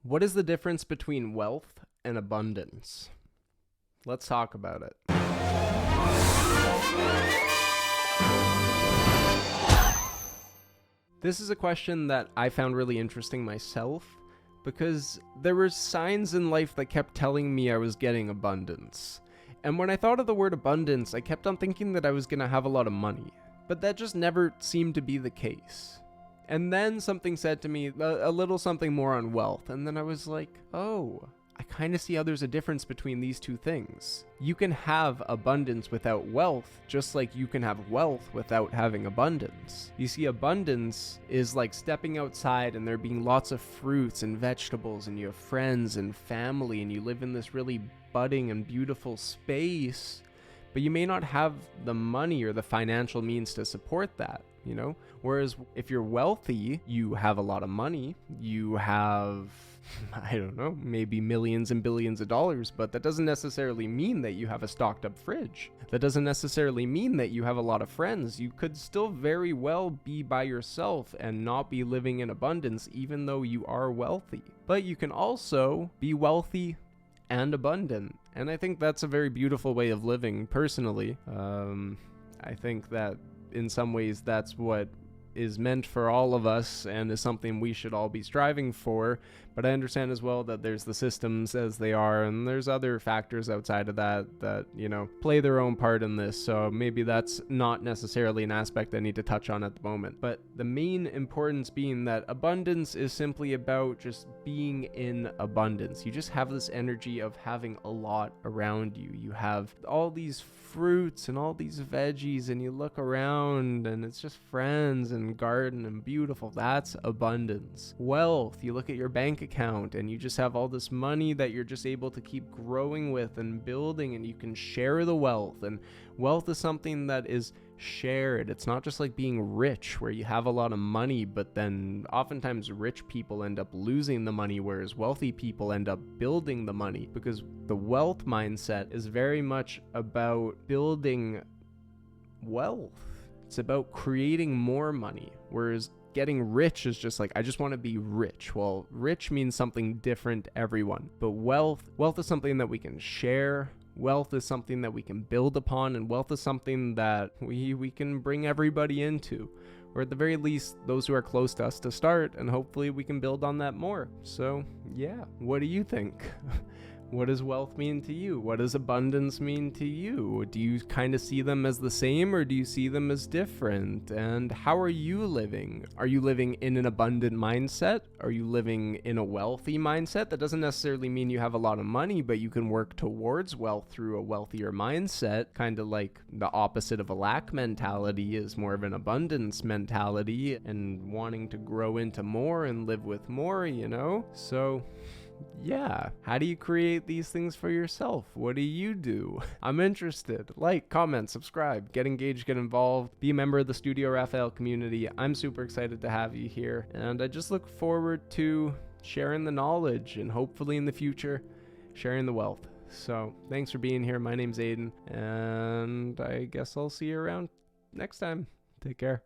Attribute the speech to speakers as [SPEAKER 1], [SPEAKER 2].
[SPEAKER 1] What is the difference between wealth and abundance? Let's talk about it. This is a question that I found really interesting myself because there were signs in life that kept telling me I was getting abundance. And when I thought of the word abundance, I kept on thinking that I was going to have a lot of money. But that just never seemed to be the case. And then something said to me a little something more on wealth, and then I was like, oh, I kind of see how there's a difference between these two things. You can have abundance without wealth, just like you can have wealth without having abundance. You see, abundance is like stepping outside and there being lots of fruits and vegetables, and you have friends and family, and you live in this really budding and beautiful space, but you may not have the money or the financial means to support that. Whereas if you're wealthy, you have a lot of money, you have, I don't know, maybe millions and billions of dollars, but that doesn't necessarily mean that you have a stocked up fridge. That doesn't necessarily mean that you have a lot of friends. You could still very well be by yourself and not be living in abundance, even though you are wealthy. But you can also be wealthy and abundant. And I think that's a very beautiful way of living, personally. I think that in some ways that's what is meant for all of us and is something we should all be striving for. But I understand as well that there's the systems as they are, and there's other factors outside of that play their own part in this. So maybe that's not necessarily an aspect I need to touch on at the moment. But the main importance being that abundance is simply about just being in abundance. You just have this energy of having a lot around you. You have all these fruits and all these veggies, and you look around and it's just friends and garden and beautiful. That's abundance. Wealth, you look at your bank account and you just have all this money that you're just able to keep growing with and building, and you can share the wealth. And wealth is something that is shared. It's not just like being rich where you have a lot of money, but then oftentimes rich people end up losing the money, whereas wealthy people end up building the money, because the wealth mindset is very much about building wealth. It's about creating more money, whereas getting rich is just like, I just want to be rich. Well, rich means something different to everyone, but wealth is something that we can share. Wealth is something that we can build upon, and wealth is something that we can bring everybody into, or at the very least those who are close to us to start, and hopefully we can build on that more. So yeah, what do you think? What does wealth mean to you? What does abundance mean to you? Do you kind of see them as the same, or do you see them as different? And how are you living? Are you living in an abundant mindset? Are you living in a wealthy mindset? That doesn't necessarily mean you have a lot of money, but you can work towards wealth through a wealthier mindset. Kind of like the opposite of a lack mentality is more of an abundance mentality, and wanting to grow into more and live with more, So yeah, how do you create these things for yourself? What do you do? I'm interested. Like, comment, subscribe, get engaged, get involved, be a member of the Studio Raphael community. I'm super excited to have you here, and I just look forward to sharing the knowledge and hopefully in the future sharing the wealth. So thanks for being here. My name's Aiden, and I guess I'll see you around next time. Take care.